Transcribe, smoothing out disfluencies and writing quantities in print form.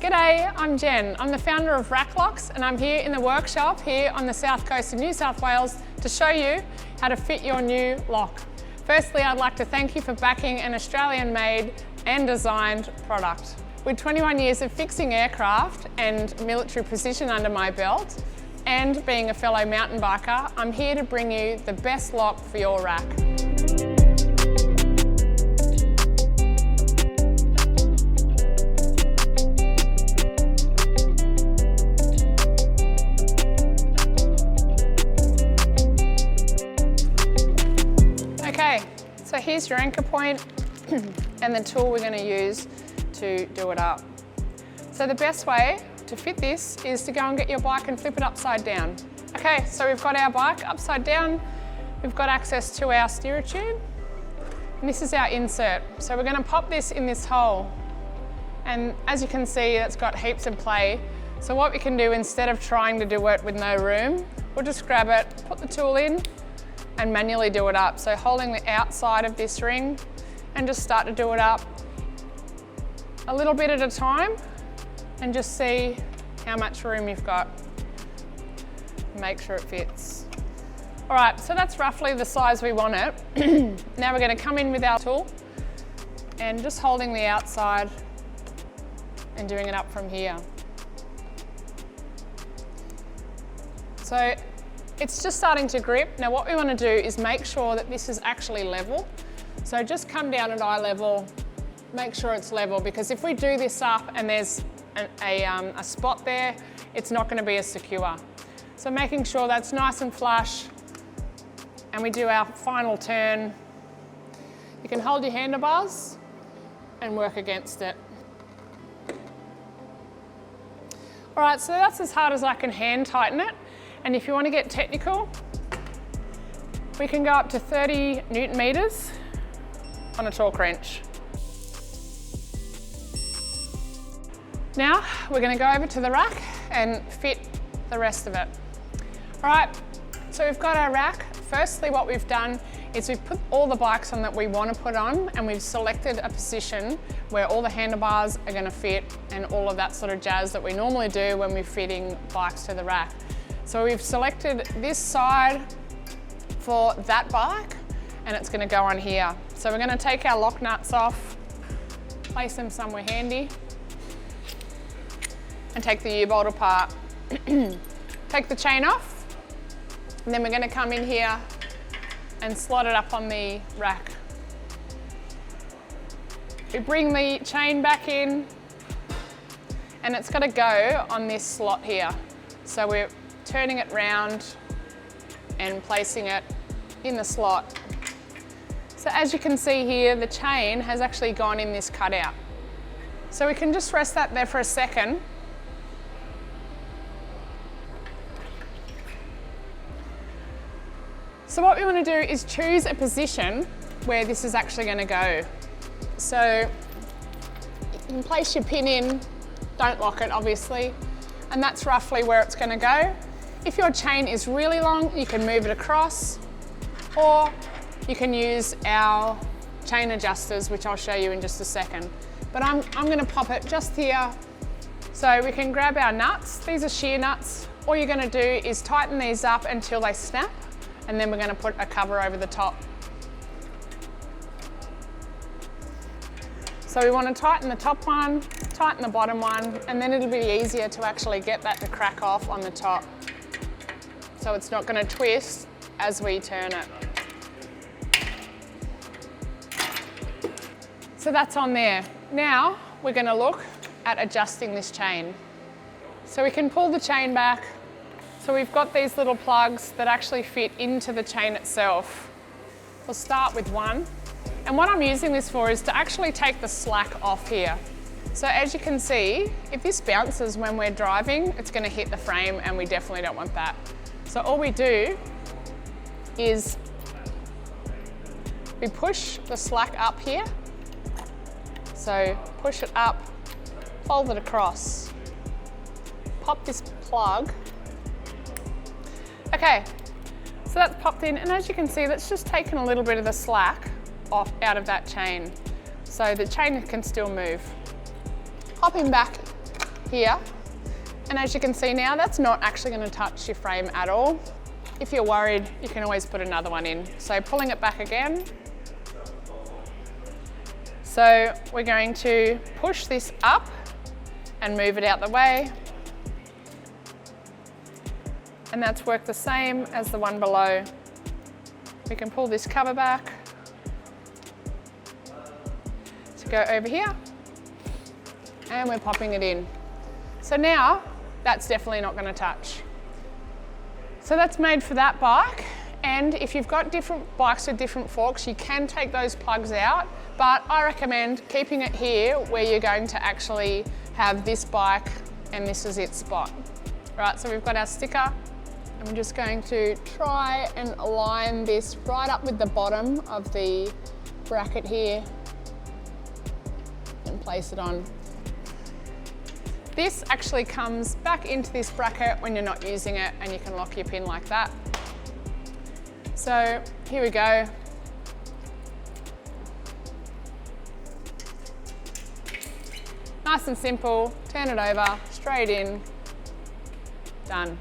G'day, I'm Jen. I'm the founder of Raklox and I'm here in the workshop here on the south coast of New South Wales to show you how to fit your new lock. Firstly, I'd like to thank you for backing an Australian-made and designed product. With 21 years of fixing aircraft and military precision under my belt, and being a fellow mountain biker, I'm here to bring you the best lock for your rack. Okay, so here's your anchor point and the tool we're going to use to do it up. So the best way to fit this is to go and get your bike and flip it upside down. Okay, so we've got our bike upside down, we've got access to our steerer tube, and this is our insert. So we're going to pop this in this hole, and as you can see, it's got heaps of play. So what we can do, instead of trying to do it with no room, we'll just grab it, put the tool in, and manually do it up. So holding the outside of this ring and just start to do it up a little bit at a time and just see how much room you've got. Make sure it fits. All right, so that's roughly the size we want it. Now we're going to come in with our tool and just holding the outside and doing it up from here. So it's just starting to grip. Now what we want to do is make sure that this is actually level. So just come down at eye level, make sure it's level, because if we do this up and there's a spot there, it's not going to be as secure. So making sure that's nice and flush, and we do our final turn. You can hold your handlebars and work against it. All right, so that's as hard as I can hand tighten it. And if you want to get technical, we can go up to 30 Newton meters on a torque wrench. Now we're going to go over to the rack and fit the rest of it. All right, so we've got our rack. Firstly, what we've done is we've put all the bikes on that we want to put on, and we've selected a position where all the handlebars are going to fit and all of that sort of jazz that we normally do when we're fitting bikes to the rack. So we've selected this side for that bike, and it's going to go on here. So we're going to take our lock nuts off, place them somewhere handy, and take the U-bolt apart. Take the chain off, and then we're going to come in here and slot it up on the rack. We bring the chain back in, and it's got to go on this slot here. So we're turning it round and placing it in the slot. So as you can see here, the chain has actually gone in this cutout. So we can just rest that there for a second. So what we want to do is choose a position where this is actually going to go. So you can place your pin in, don't lock it obviously, and that's roughly where it's going to go. If your chain is really long, you can move it across, or you can use our chain adjusters, which I'll show you in just a second. But I'm going to pop it just here. So we can grab our nuts. These are shear nuts. All you're going to do is tighten these up until they snap, and then we're going to put a cover over the top. So we want to tighten the top one, tighten the bottom one, and then it'll be easier to actually get that to crack off on the top. So it's not going to twist as we turn it. So that's on there. Now we're going to look at adjusting this chain. So we can pull the chain back. So we've got these little plugs that actually fit into the chain itself. We'll start with one. And what I'm using this for is to actually take the slack off here. So as you can see, if this bounces when we're driving, it's going to hit the frame, and we definitely don't want that. So all we do is we push the slack up here. So push it up, fold it across, pop this plug. Okay, so that's popped in, and as you can see, that's just taken a little bit of the slack off out of that chain. So the chain can still move. Pop him back here. And as you can see now, that's not actually going to touch your frame at all. If you're worried, you can always put another one in. So pulling it back again. So we're going to push this up and move it out the way. And that's worked the same as the one below. We can pull this cover back to go over here, and we're popping it in. So now that's definitely not going to touch. So that's made for that bike. And if you've got different bikes with different forks, you can take those plugs out, but I recommend keeping it here where you're going to actually have this bike and this is its spot. Right, so we've got our sticker, and we're just going to try and align this right up with the bottom of the bracket here and place it on. This actually comes back into this bracket when you're not using it, and you can lock your pin like that. So here we go. Nice and simple, turn it over, straight in, done.